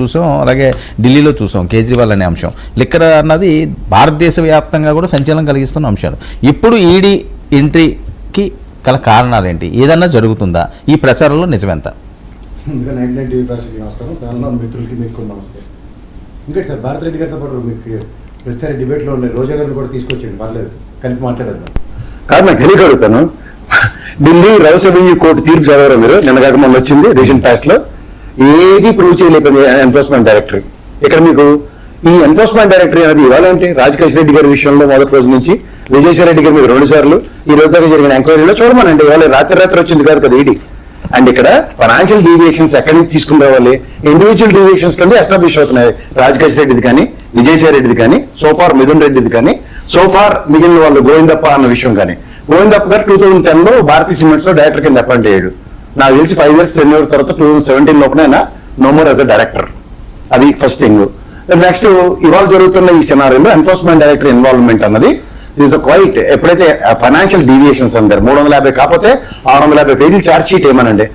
చూసాం, అలాగే ఢిల్లీలో చూసాం కేజ్రీవాల్ అనే అంశం. లిక్కర్ అన్నది భారతదేశ వ్యాప్తంగా కూడా సంచలనం కలిగిస్తున్న అంశాలు. ఇప్పుడు ఈడీ ఎంట్రీకి గల కారణాలు ఏంటి? ఏదన్నా జరుగుతుందా? ఈ ప్రచారంలో నిజమెంత? మిత్రులకి మీకు నమస్తే. ఇంకోటి సార్, భారత్ రెడ్డి గారితో పాటు మీకు ప్రతిసారి డిబేట్లో ఉండే రోజా గారిని కూడా తీసుకొచ్చింది, పర్లేదు కలిపి మాట్లాడేద్దాం. కాదు, నాకు తెలియక అడుగుతాను. ఢిల్లీ రౌస్ అవెన్యూ కోర్టు తీర్పు చదవరు మీరు? నిన్న కాక మొన్న వచ్చింది రీసెంట్ పాస్ట్ లో. ఏది ప్రూవ్ చేయలేకపోయింది ఎన్ఫోర్స్మెంట్ డైరెక్టరీ. ఇక్కడ మీకు ఈ ఎన్ఫోర్స్మెంట్ డైరెక్టరీ అనేది ఇవాళ అంటే రాజకేష్ రెడ్డి గారి విషయంలో మొదటి రోజు నుంచి విజయసాయి రెడ్డి గారు మీకు 2 సార్లు ఈ రోజు దాకా జరిగిన ఎంక్వైరీలో చూడమనండి. ఇవాళ రాత్రి వచ్చింది కాదు కదా ఈడీ. అండ్ ఇక్కడ ఫైనాన్షియల్ డీవియేషన్స్ ఎక్కడి నుంచి తీసుకుని రావాలి, ఇండివిజువల్ డీవియేషన్స్ కింద ఎస్టాబ్లిష్ అవుతున్నాయి. రాజకేష్ రెడ్డిది కానీ, విజయసాయి రెడ్డిది కానీ, సోఫార్ మిథున్ రెడ్డిది కానీ, సోఫార్ మిగిలిన వాళ్ళు గోవిందప్ప అన్న విషయం కానీ. గోవిందప్ప గారు 2010లో భారతీయ సిమెంట్స్ లో డైరెక్టర్ కింద అపాయింట్ అయ్యాడు. నాకు తెలిసి 5 years 10 years తర్వాత 2017 లోపల no more as a director. అది ఫస్ట్ థింగ్. నెక్స్ట్ ఇవాళ జరుగుతున్న ఈ సినారీలో ఎన్ఫోర్స్మెంట్ డైరెక్టర్ ఇన్వాల్వ్మెంట్ అన్నది ఈజ్ క్వైట్. ఎప్పుడైతే ఫైనాన్షియల్ డీవియేషన్స్ అంటారు 350 కాకపోతే 650 పేజీలు ఛార్జ్ షీట్ ఏమనండి.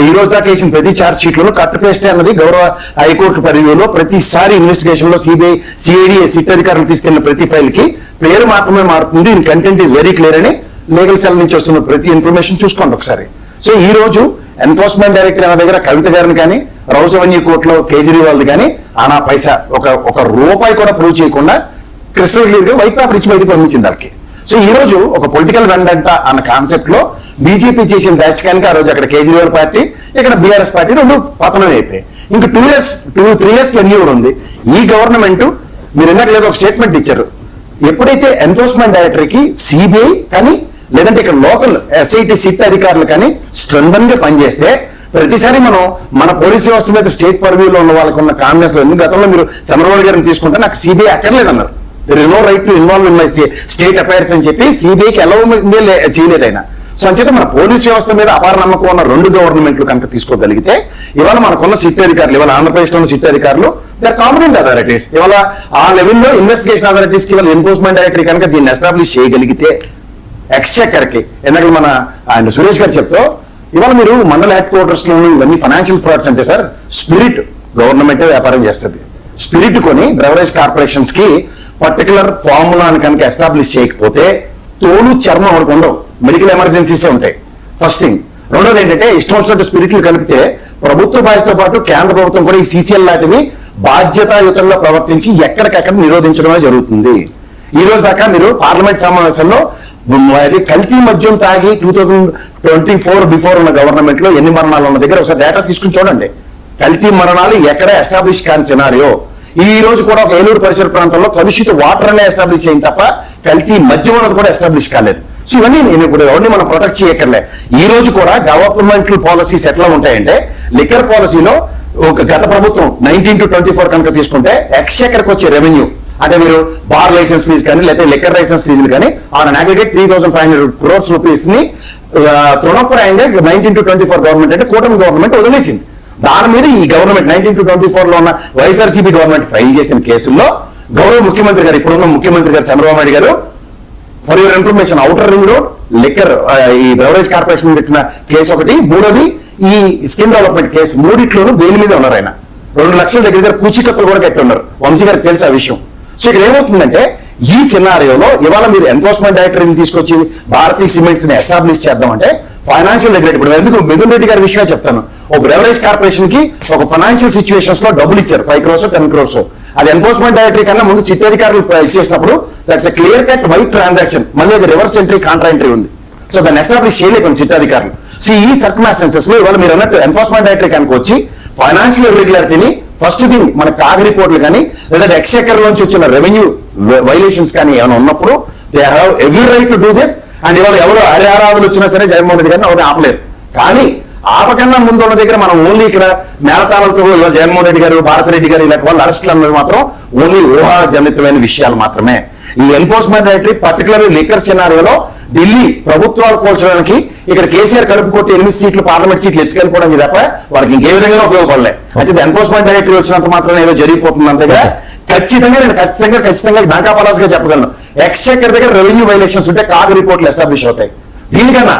ఈ రోజు దాకా వేసిన ప్రతి ఛార్జ్ షీట్లలో కట్ పేస్ట్ అన్నది గౌరవ హైకోర్టు పరిధిలో ప్రతిసారి ఇన్వెస్టిగేషన్ లో సిబిఐ, సిఐడి, సిట్ అధికారులు తీసుకెళ్లిన ప్రతి ఫైల్ కి పేరు మాత్రమే మారుతుంది. In content is very clear అని లీగల్ సెల్ నుంచి వస్తున్న ప్రతి ఇన్ఫర్మేషన్ చూసుకోండి ఒకసారి. సో ఈ రోజు ఎన్ఫోర్స్మెంట్ డైరెక్టర్ అనే దగ్గర కవిత గారిని కానీ, రౌస్ అవెన్యూ కోర్టులో కేజ్రీవాల్ కానీ ఆనా పైసా ఒక రూపాయి కూడా ప్రూవ్ చేయకుండా క్రిస్టల్ క్లియర్ గా వైట్ పేపర్ ఇచ్చి బయటకు పంపించింది వాళ్ళకి. సో ఈ రోజు ఒక పొలిటికల్ వెండంట అన్న కాన్సెప్ట్ లో బీజేపీ చేసిన దాచకానికి ఆ రోజు అక్కడ కేజ్రీవాల్ పార్టీ, ఇక్కడ బీఆర్ఎస్ పార్టీ 2 పతనం అయిపోయాయి. ఇంకా 2-3 years టెన్యూర్ ఉంది ఈ గవర్నమెంట్. మీరు ఇందాక లేదో ఒక స్టేట్మెంట్ ఇచ్చారు. ఎప్పుడైతే ఎన్ఫోర్స్మెంట్ డైరెక్టరీకి సిబిఐ కానీ లేదంటే ఇక్కడ లోకల్ ఎస్ఐటి, సిట్ అధికారులు కానీ స్ట్రెంథన్ గా పనిచేస్తే ప్రతిసారి మనం మన పోలీస్ వ్యవస్థ మీద స్టేట్ పర్వ్యూలో ఉన్న వాళ్ళకు ఉన్న కాంగ్రెస్ లో ఎందుకు గతంలో మీరు చంద్రబాబు గారిని తీసుకుంటే నాకు సిబిఐ అక్కర్లేదన్నారు. There is no right to involve in my state affairs అని చెప్పి సిబిఐకి ఎలా చేయలేదు ఆయన. సో అంచేత మన పోలీస్ వ్యవస్థ మీద అపార నమ్మకం ఉన్న 2 గవర్నమెంట్లు కనుక తీసుకోగలిగితే ఇవాళ మనకున్న సిట్ అధికారులు, ఇవాళ ఆంధ్రప్రదేశ్ లో ఉన్న సిట్ అధికారులు దర్ కాంపిటెంట్ అథారిటీస్. ఇవాళ ఆ లెవెల్లో ఇన్వెస్టిగేషన్ అథారిటీస్ కి ఇవాళ ఎన్ఫోర్స్మెంట్ డైరెక్టరీ కనుక దీన్ని ఎస్టాబ్లిష్ చేయగలిగితే ఎక్స్చెక్కర్ కి, ఎందుకంటే మన ఆయన సురేష్ గారు చెప్తూ ఇవాళ మీరు మండల హెడ్ క్వార్టర్స్ లో ఇవన్నీ ఫైనాన్షియల్ ఫ్రాడ్స్ అంటే సార్ స్పిరిట్ గవర్నమెంటే వ్యాపారం చేస్తుంది. స్పిరిట్ కొని బ్రెవరేజ్ కార్పొరేషన్స్ కి పర్టికులర్ ఫార్ములాని కనుక ఎస్టాబ్లిష్ చేయకపోతే తోలు చర్మం వరకు ఉండవు, మెడికల్ ఎమర్జెన్సీసే ఉంటాయి. First thing. రెండోది ఏంటంటే ఇష్టం వచ్చినట్టు స్పిరిట్లు కలిపితే ప్రభుత్వ బాధ్యతతో పాటు కేంద్ర ప్రభుత్వం కూడా ఈ సీసీఎల్ లాంటివి బాధ్యతాయుతంగా ప్రవర్తించి ఎక్కడికక్కడ నిరోధించడమే జరుగుతుంది. ఈ రోజు దాకా మీరు పార్లమెంట్ సమావేశంలో కల్తీ మద్యం తాగి 2024 బిఫోర్ ఉన్న గవర్నమెంట్ లో ఎన్ని మరణాలు ఉన్న దగ్గర ఒకసారి డేటా తీసుకుని చూడండి. కల్తీ మరణాలు ఎక్కడ ఎస్టాబ్లిష్ కాని సినారియో. ఈ రోజు కూడా ఒక ఏలూరు పరిసర ప్రాంతంలో కలుషిత వాటర్ అనే ఎస్టాబ్లిష్ అయింది తప్ప కల్తీ మద్యం అన్నది కూడా ఎస్టాబ్లిష్ కాలేదు. సో ఇవన్నీ నేను ఇప్పుడు ఎవరిని మనం ప్రొటెక్ట్ చేయక్కర్లే. ఈ రోజు కూడా గవర్నమెంటల్ పాలసీస్ ఎట్లా ఉంటాయంటే లిక్కర్ పాలసీలో ఒక గత ప్రభుత్వం 19 to 24 కనుక తీసుకుంటే ఎక్స్చెక్కర్కి వచ్చే రెవెన్యూ అంటే మీరు బార్ లైసెన్స్ ఫీజు కానీ లేకపోతే లిక్కర్ లైసెన్స్ ఫీజులు కానీ ఆన్ అగ్రిగేట్ 3,500 crores rupees ని తృణప్రాయంగా 19 to 24 గవర్నమెంట్ అంటే కూటమి గవర్నమెంట్ వదిలేసింది. దాని మీద ఈ గవర్నమెంట్ 19 to 24 లో ఉన్న వైఎస్ఆర్సీపీ గవర్నమెంట్ ఫైల్ చేసిన కేసుల్లో గౌరవ ముఖ్యమంత్రి గారు, ఇప్పుడున్న ముఖ్యమంత్రి గారు చంద్రబాబు నాయుడు గారు, for your information, outer ring road liquor ఈ బెవరేజ్ కార్పొరేషన్ పెట్టిన కేసు ఒకటి, మూడోది ఈ స్కిల్ డెవలప్మెంట్ కేసు, మూడిట్లోనూ బెయిల్ మీద ఉన్నారు. ఆయన 2 లక్షల దగ్గర పూచికత్తులు కూడా కట్టి ఉన్నారు. వంశీ గారికి తెలుసు ఆ విషయం. సో ఇక్కడ ఏమవుతుందంటే ఈ సినారియోలో ఇవాళ మీరు ఎన్ఫోర్స్మెంట్ డైరెక్టరీని తీసుకొచ్చి భారతీయ సిమెంట్స్ ని ఎస్టాబ్లిష్ చేద్దామంటే ఫైనాన్షియల్ రెగ్యులేట్. ఇప్పుడు ఎందుకు మిథున్ రెడ్డి గారి విషయం చెప్తాను. ఒక బెవరేజ్ కార్పొరేషన్ కి ఒక ఫైనాన్షియల్ సిచ్యువేషన్స్ లో డబ్బులు ఇచ్చారు 5 crores 10 crores. అది ఎన్ఫోర్స్మెంట్ డైరెక్టరీ కన్నా ముందు సిట్ అధికారులు ఇచ్చేసినప్పుడు that's a clear cut white transaction. మళ్ళీ అది రివర్స్ ఎంట్రీ, కాంట్రా ఎంట్రీ ఉంది. సో దాన్ని ఎస్టాబ్లిష్ చేయలేకపోయింది సిట్ అధికారులు. సో ఈ సర్కమ్స్టాన్సెస్ లో ఇవాళ మీరు అన్నట్టు ఎన్ఫోర్స్మెంట్ డైరెక్టరీ కనుక వచ్చి ఫైనాన్షియల్ ఇర్రెగ్యులారిటీని ఫస్ట్ థింగ్ మన కాగ్ రిపోర్ట్లు కానీ లేదా ఎక్స్చెక్కర్ నుంచి వచ్చిన రెవెన్యూ వైలేషన్స్ కానీ ఏమైనా ఉన్నప్పుడు they have every right to do this. And ఇవాళ ఎవరు హరిహరాదులు వచ్చినా సరే జగన్మోహన్ రెడ్డి గారిని ఎవరిని ఆపలేదు. కానీ ఆపకన్నా ముందు ఉన్న దగ్గర మనం ఓన్లీ ఇక్కడ మేళతాళాలతో ఇవాళ జగన్మోహన్ రెడ్డి గారు, భారతిరెడ్డి గారు ఇలాంటి వాళ్ళు అరెస్టులు అన్నది మాత్రం ఓన్లీ ఊహాజనితమైన విషయాలు మాత్రమే. ఈ ఎన్ఫోర్స్మెంట్ డైరెక్టరీ పర్టికులర్ లిక్కర్ సినారియోలో ఢిల్లీ ప్రభుత్వాలు కూల్చడానికి ఇక్కడ కేసీఆర్ కడుపు కొట్టి 8 సీట్లు పార్లమెంట్ సీట్లు ఎత్తుకెళ్ళిపోవడం తప్ప వాళ్ళకి ఇంకే విధంగా ఉపయోగపడలే. అయితే ఎన్ఫోర్స్మెంట్ డైరెక్టరీ వచ్చినంత మాత్రం ఏదో జరిగిపోతుంది అంతగా ఖచ్చితంగా నేను ఖచ్చితంగా డాకా పలాస్ గా చెప్పగలను. ఎక్స్చెక్కర్ దగ్గర రెవెన్యూ వైలేషన్స్ ఉంటే కాగ్ రిపోర్ట్లు ఎస్టాబ్లిష్ అవుతాయి. దీనికన్నా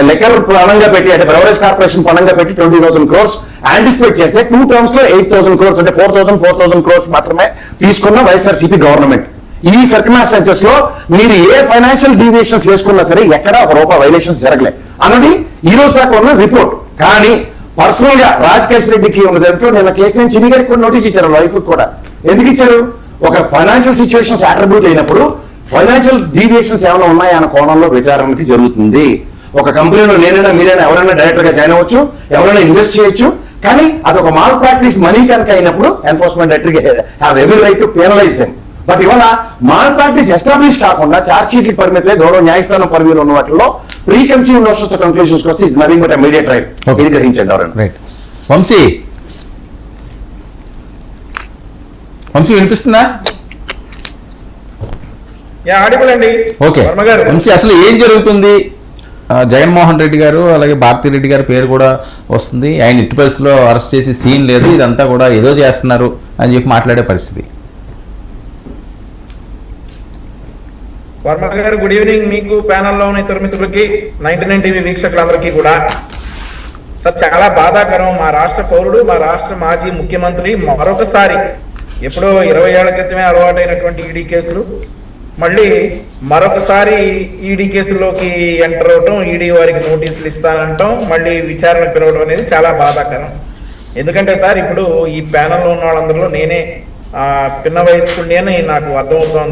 లెక్కర్ పణంగా పెట్టి అంటే బ్రవరేజ్ కార్పొరేషన్ పణంగా పెట్టి 20,000 crores యాంటిసిపేట్ చేస్తే 2 terms లో 8,000 crores అంటే 4,000 crores మాత్రమే తీసుకున్న వైఎస్ఆర్సీపీ గవర్నమెంట్. ఈ సర్కమ్స్టాన్సెస్ లో మీరు ఏ ఫైనాన్షియల్ డీవియేషన్స్ చేసుకున్నా సరే ఎక్కడ ఒక రూపాయి వైలేషన్స్ జరగలే అన్నది ఈ రోజు దాకా ఉన్న రిపోర్ట్. కానీ పర్సనల్ గా రాజకేష్ రెడ్డికి ఉన్నదానికి నిన్న కేసీఆర్ చిన్ని గారికి కూడా నోటీస్ ఇచ్చారు, వైఫ్ కూడా. ఎందుకు ఇచ్చారు? ఒక ఫైనాన్షియల్ సిచ్యువేషన్స్ అట్రిబ్యూట్ అయినప్పుడు ఫైనాన్షియల్ డీవియేషన్స్ ఏమైనా ఉన్నాయా అన్న కోణంలో విచారణకి జరుగుతుంది. ఒక కంపెనీలో నేనైనా మీరైనా ఎవరైనా డైరెక్టర్ గా జాయిన్ అవ్వచ్చు, ఎవరైనా ఇన్వెస్ట్ చేయొచ్చు. కానీ అదొక మాల్ ప్రాక్టీస్ మనీ కనుక అయినప్పుడు ఎన్ఫోర్స్మెంట్ డైరెక్టర్కి have every right to penalise them. But ఇవాళ మాల్ ప్రాక్టీస్ ఎస్టాబ్లిష్ కాకుండా చార్జ్ షీట్కి పరిమితే గౌరవ న్యాయస్థానం పరిధిలో ఉన్న వాటిలో ప్రీ కన్సీవ్ నోషన్స్ తో కంక్లూషన్స్ వస్తే it's nothing but immediate right. ఇది గ్రహించండి ఎవరైనా. రైట్. వంశీ వినిపిస్తుందా? ఆడిబుల్ అండి. ఓకే వంశీ, అసలు ఏం జరుగుతుంది? జగన్మోహన్ రెడ్డి గారు అలాగే భారతీ రెడ్డి గారి పేరు కూడా వస్తుంది. ఆయన ఇటు పరిస్థితిలో అరెస్ట్ చేసి సీన్ లేదు, ఇదంతా కూడా ఏదో చేస్తున్నారు అని చెప్పి మాట్లాడే పరిస్థితి. వర్మ గారు గుడ్ ఈవినింగ్. మీకు ప్యానల్లో ఉన్న ఇతర మిత్రులకి 99 టీవీ వీక్షకులందరికీ కూడా సార్ చాలా బాధాకరం. మా రాష్ట్ర పౌరుడు, మా రాష్ట్ర మాజీ ముఖ్యమంత్రి మరొకసారి ఎప్పుడో 20 ఏళ్ల క్రితమే అలవాటైనటువంటి ఈడీ కేసులు మళ్ళీ మరొకసారి ఈడీ కేసుల్లోకి ఎంటర్ అవటం, ఈడీ వారికి నోటీసులు ఇస్తానంటాం, మళ్ళీ విచారణ పిలవడం అనేది చాలా బాధాకరం. ఎందుకంటే సార్ ఇప్పుడు ఈ ప్యానల్లో ఉన్న వాళ్ళందరిలో నేనే పిన్న వయస్కుడిని అని నాకు అర్థమవుతోంది.